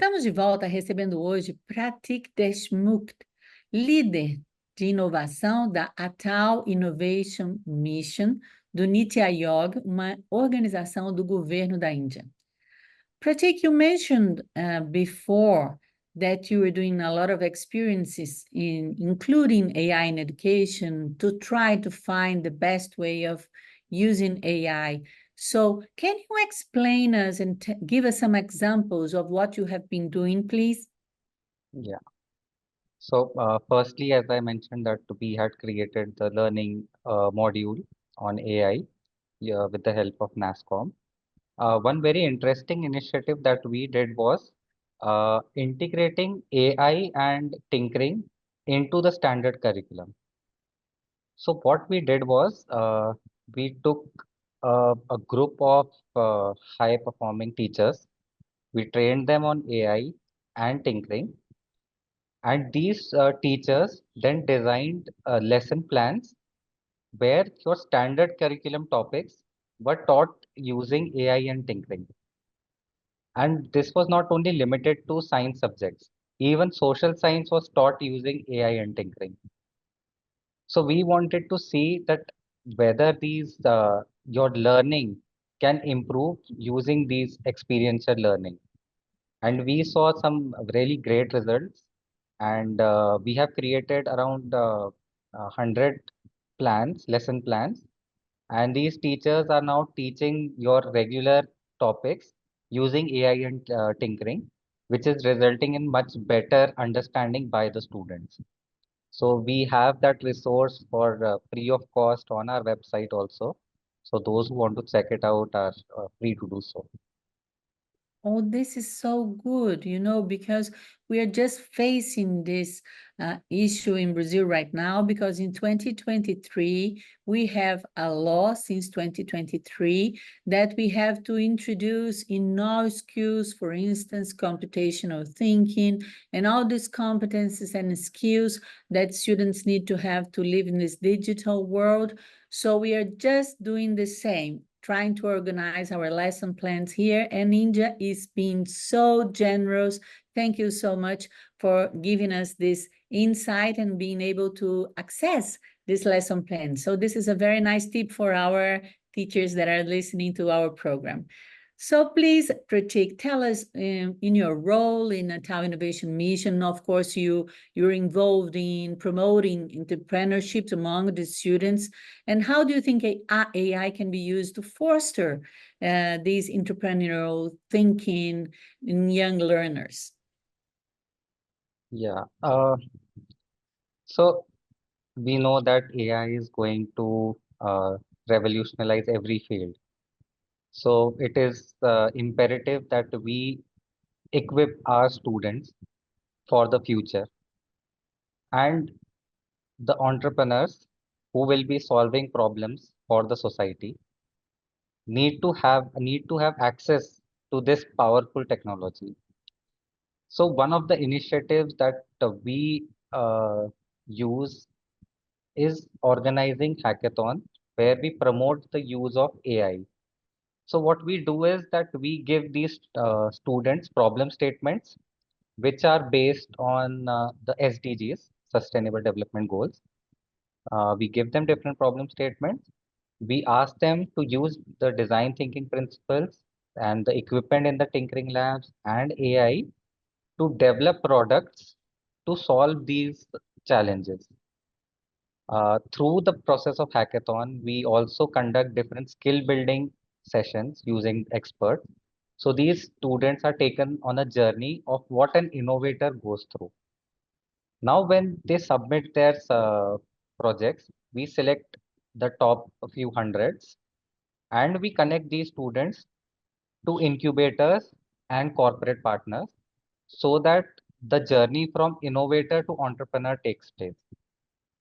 Estamos de volta recebendo hoje Prateek Deshmukh, líder de inovação da Atal Innovation Mission do NITI Aayog, uma organização do Governo da Índia. Prateek, you mentioned before that you were doing a lot of experiences including AI in education to try to find the best way of using AI. So can you explain us and give us some examples of what you have been doing, please? Yeah. So firstly, as I mentioned that we had created the learning module on AI with the help of NASSCOM. One very interesting initiative that we did was integrating AI and tinkering into the standard curriculum. So what we did was we took a group of high performing teachers. We trained them on AI and tinkering. And these teachers then designed lesson plans where your standard curriculum topics were taught using AI and tinkering. And this was not only limited to science subjects, even social science was taught using AI and tinkering. So we wanted to see that whether these your learning can improve using these experiential learning. And we saw some really great results. And we have created around 100 plans, lesson plans. And these teachers are now teaching your regular topics using AI and tinkering, which is resulting in much better understanding by the students. So we have that resource for free of cost on our website also. So those who want to check it out are free to do so. Oh, this is so good, because we are just facing this issue in Brazil right now, because in 2023, we have a law since 2023 that we have to introduce in all schools, for instance, computational thinking, and all these competencies and skills that students need to have to live in this digital world. So we are just doing the same, trying to organize our lesson plans here, and India is being so generous. Thank you so much for giving us this insight and being able to access this lesson plan. So this is a very nice tip for our teachers that are listening to our program. So please, Prateek, tell us in your role in Atal Innovation Mission. Of course, you're involved in promoting entrepreneurship among the students. And how do you think AI can be used to foster these entrepreneurial thinking in young learners? Yeah. So we know that AI is going to revolutionize every field. So it is imperative that we equip our students for the future, and the entrepreneurs who will be solving problems for the society need to have access to this powerful technology. So one of the initiatives that we use is organizing hackathon where we promote the use of AI. So what we do is that we give these students problem statements which are based on the SDGs, Sustainable Development Goals. We give them different problem statements. We ask them to use the design thinking principles and the equipment in the tinkering labs and AI to develop products to solve these challenges. Through the process of hackathon, we also conduct different skill building sessions using experts. So these students are taken on a journey of what an innovator goes through. Now, when they submit their projects, we select the top few hundreds and we connect these students to incubators and corporate partners so that the journey from innovator to entrepreneur takes place.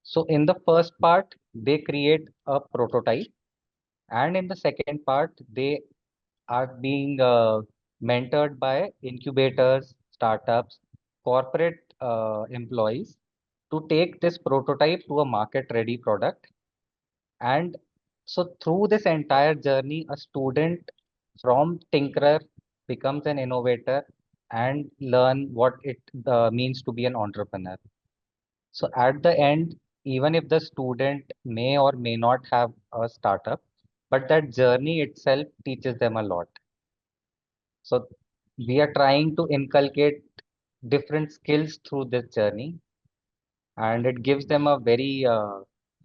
So in the first part, they create a prototype, and in the second part, they are being mentored by incubators, startups, corporate employees to take this prototype to a market-ready product. And so through this entire journey, a student from tinkerer becomes an innovator, and learn what it means to be an entrepreneur. So at the end, even if the student may or may not have a startup, but that journey itself teaches them a lot. So we are trying to inculcate different skills through this journey, and it gives them a very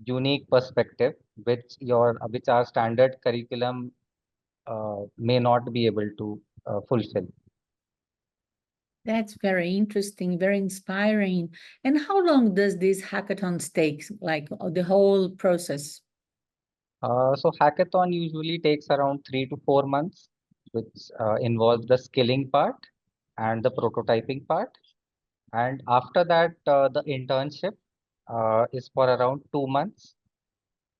unique perspective, which our standard curriculum may not be able to fulfill. That's very interesting, very inspiring. And how long does this hackathon take, like the whole process? So hackathon usually takes around 3 to 4 months, which involves the skilling part and the prototyping part. And after that, the internship is for around 2 months.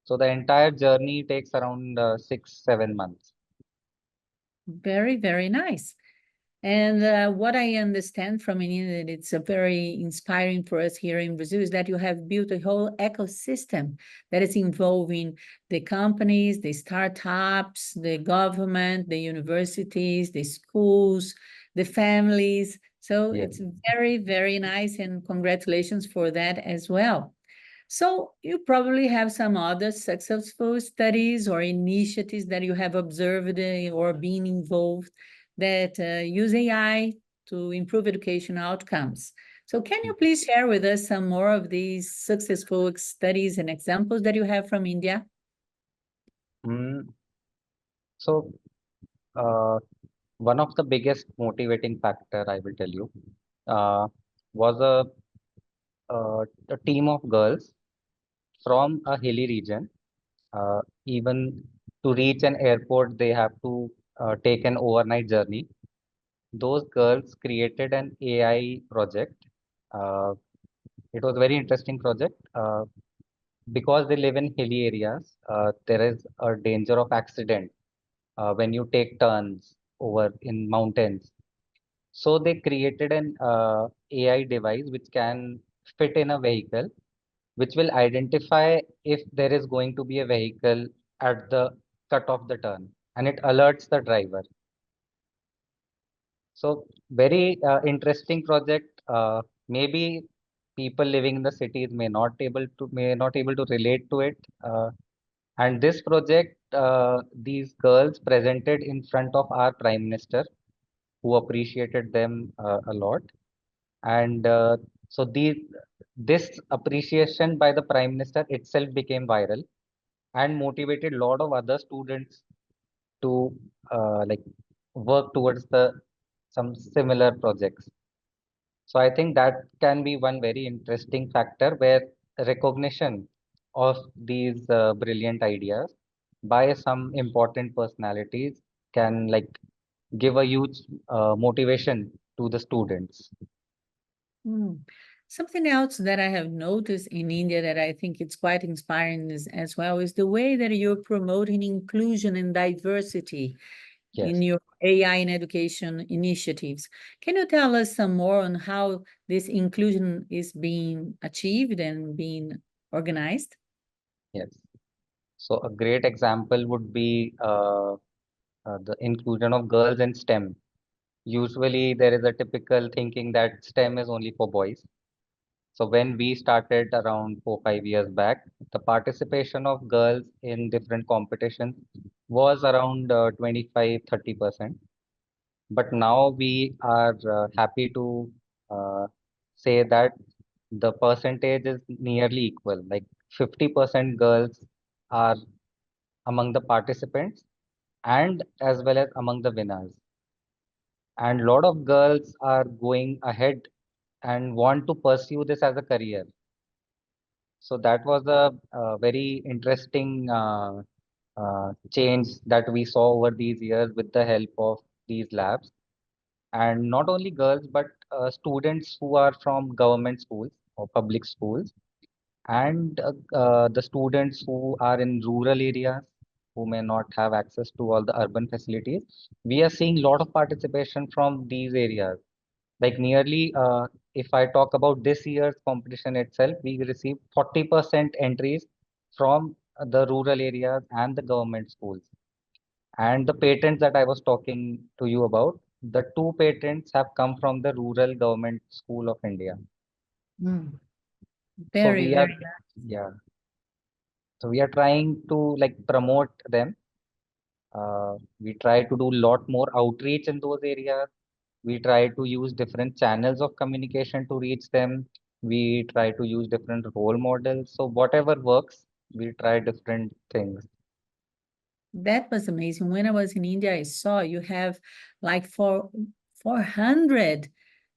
So the entire journey takes around 6, 7 months. Very, very nice. And what I understand from India, that it's a very inspiring for us here in Brazil, is that you have built a whole ecosystem that is involving the companies, the startups, the government, the universities, the schools, the families. So Yes. it's very, very nice, and congratulations for that as well. So you probably have some other successful studies or initiatives that you have observed or been involved that use AI to improve education outcomes. So can you please share with us some more of these successful studies and examples that you have from India? Mm, so uh, one of the biggest motivating factor, I will tell you, was a team of girls from a hilly region. Even to reach an airport, they have to take an overnight journey. Those girls created an AI project. Uh, it was a very interesting project because they live in hilly areas. There is a danger of accident when you take turns over in mountains. So they created an AI device which can fit in a vehicle, which will identify if there is going to be a vehicle at the cut of the turn, and it alerts the driver. So very interesting project. Maybe people living in the cities may not able to relate to it. And this project, these girls presented in front of our Prime Minister, who appreciated them a lot. And so this appreciation by the Prime Minister itself became viral and motivated a lot of other students to like work towards the some similar projects. So I think that can be one very interesting factor where recognition of these brilliant ideas by some important personalities can like give a huge motivation to the students. Hmm. Something else that I have noticed in India that I think it's quite inspiring as well is the way that you're promoting inclusion and diversity in Yes. your AI and education initiatives. Can you tell us some more on how this inclusion is being achieved and being organized? Yes. So a great example would be the inclusion of girls in STEM. Usually there is a typical thinking that STEM is only for boys. So when we started around 4, 5 years back, the participation of girls in different competitions was around 25, 30%. But now we are happy to uh, say that the percentage is nearly equal. Like 50% girls are among the participants and as well as among the winners. And a lot of girls are going ahead and want to pursue this as a career. So that was a very interesting change that we saw over these years with the help of these labs. And not only girls, but students who are from government schools or public schools, and the students who are in rural areas who may not have access to all the urban facilities. We are seeing a lot of participation from these areas. Like nearly, if I talk about this year's competition itself, we received 40% entries from the rural areas and the government schools. And the patents that I was talking to you about, the two patents have come from the Rural Government School of India. Mm, So very, we are, very nice. yeah, so we are trying to like promote them. We try to do a lot more outreach in those areas. We try to use different channels of communication to reach them. We try to use different role models. So whatever works, we try different things. That was amazing. When I was in India, I saw you have like 400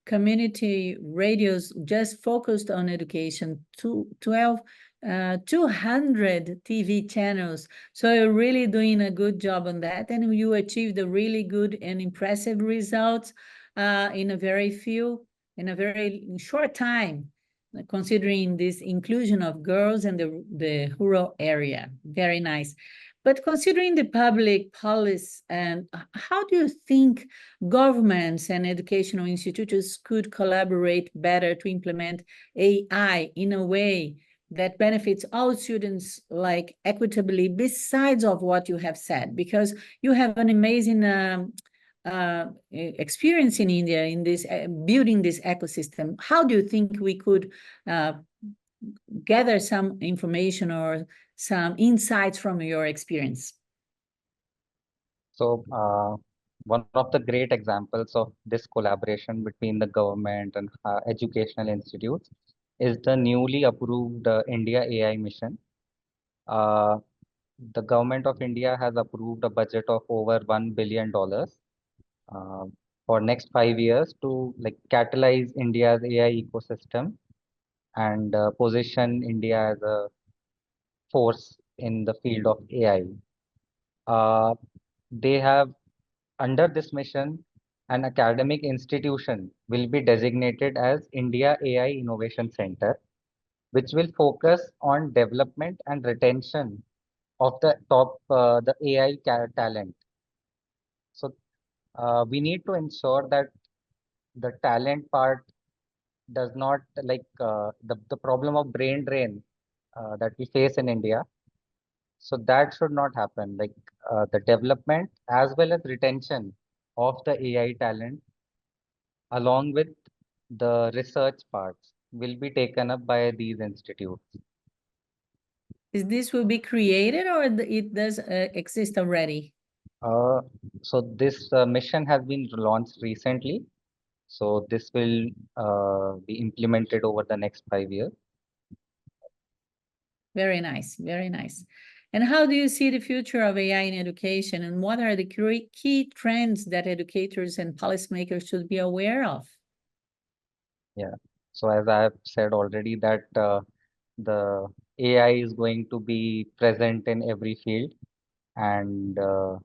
community radios just focused on education, 200 TV channels. So you're really doing a good job on that, and you achieved a really good and impressive results in a very short time, considering this inclusion of girls in the rural area. Very nice. But considering the public policy, and how do you think governments and educational institutions could collaborate better to implement AI in a way that benefits all students, like equitably, besides of what you have said? Because you have an amazing experience in India in this building this ecosystem. How do you think we could uh, gather some information or some insights from your experience? So one of the great examples of this collaboration between the government and educational institutes is the newly approved India AI mission. Uh, the government of India has approved a budget of over $1 billion uh, for next 5 years to like catalyze India's AI ecosystem and position India as a force in the field of AI. They have under this mission, an academic institution will be designated as India AI Innovation Center, which will focus on development and retention of the AI talent. So we need to ensure that the talent part does not the problem of brain drain that we face in India. So that should not happen. Like the development as well as retention of the AI talent along with the research parts will be taken up by these institutes. Is this will be created or it does exist already? Uh, so this mission has been launched recently. So this will be implemented over the next 5 years. Very nice, very nice. And how do you see the future of AI in education, and what are the key trends that educators and policymakers should be aware of? Yeah. So as I have said already that the AI is going to be present in every field, and uh,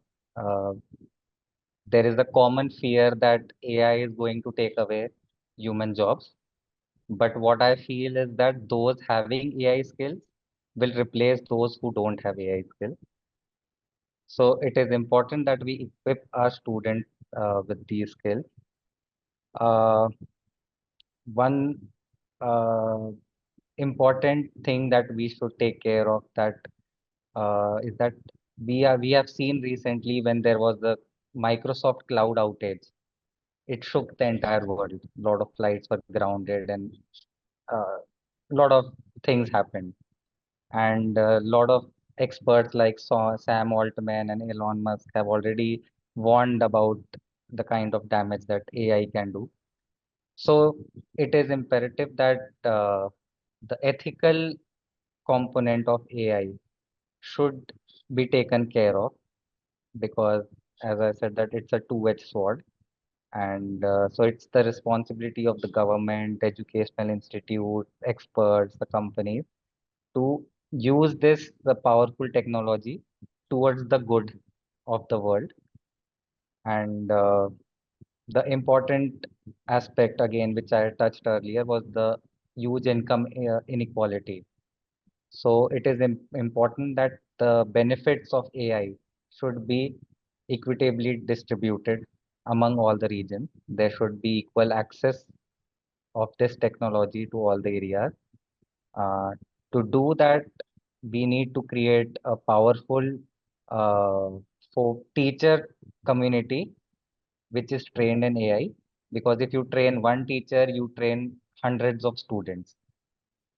there is a common fear that AI is going to take away human jobs. But what I feel is that those having AI skills will replace those who don't have AI skills. So it is important that we equip our students with these skills. Uh, one uh, important thing that we should take care of that is that we have seen recently when there was the Microsoft cloud outage. It shook the entire world. A lot of flights were grounded and a lot of things happened. And a lot of experts like Sam Altman and Elon Musk have already warned about the kind of damage that AI can do. So it is imperative that the ethical component of AI should be taken care of because, as I said, that it's a two-edged sword. And so it's the responsibility of the government, educational institutes, experts, the companies to use the powerful technology towards the good of the world. And the important aspect again, which I touched earlier, was the huge income inequality. So it is important that the benefits of AI should be equitably distributed among all the regions. There should be equal access of this technology to all the areas. Uh, to do that, we need to create a powerful uh, for teacher community which is trained in AI, because if you train one teacher, you train hundreds of students.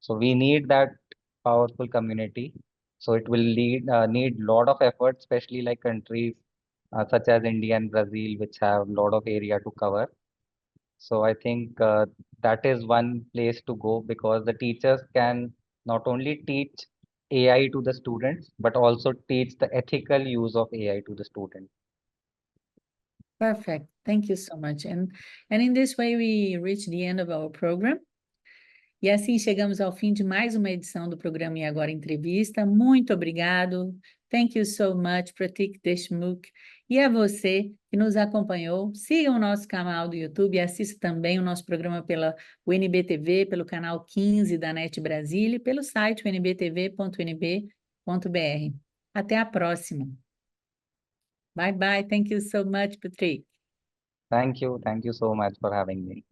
So we need that powerful community. So it will need lot of effort, especially like countries such as India and Brazil, which have a lot of area to cover. So I think that is one place to go, because the teachers can not only teach AI to the students, but also teach the ethical use of AI to the students. Perfect. Thank you so much. And in this way, we reach the end of our program. E assim chegamos ao fim de mais uma edição do programa IAgora Entrevista. Muito obrigado. Thank you so much, Prateek Deshmukh. E a você que nos acompanhou, siga o nosso canal do YouTube e assista também o nosso programa pela UNB-TV, pelo canal 15 da NET Brasília e pelo site unbtv.unb.br. Até a próxima. Bye bye. Thank you so much, Prateek. Thank you so much for having me.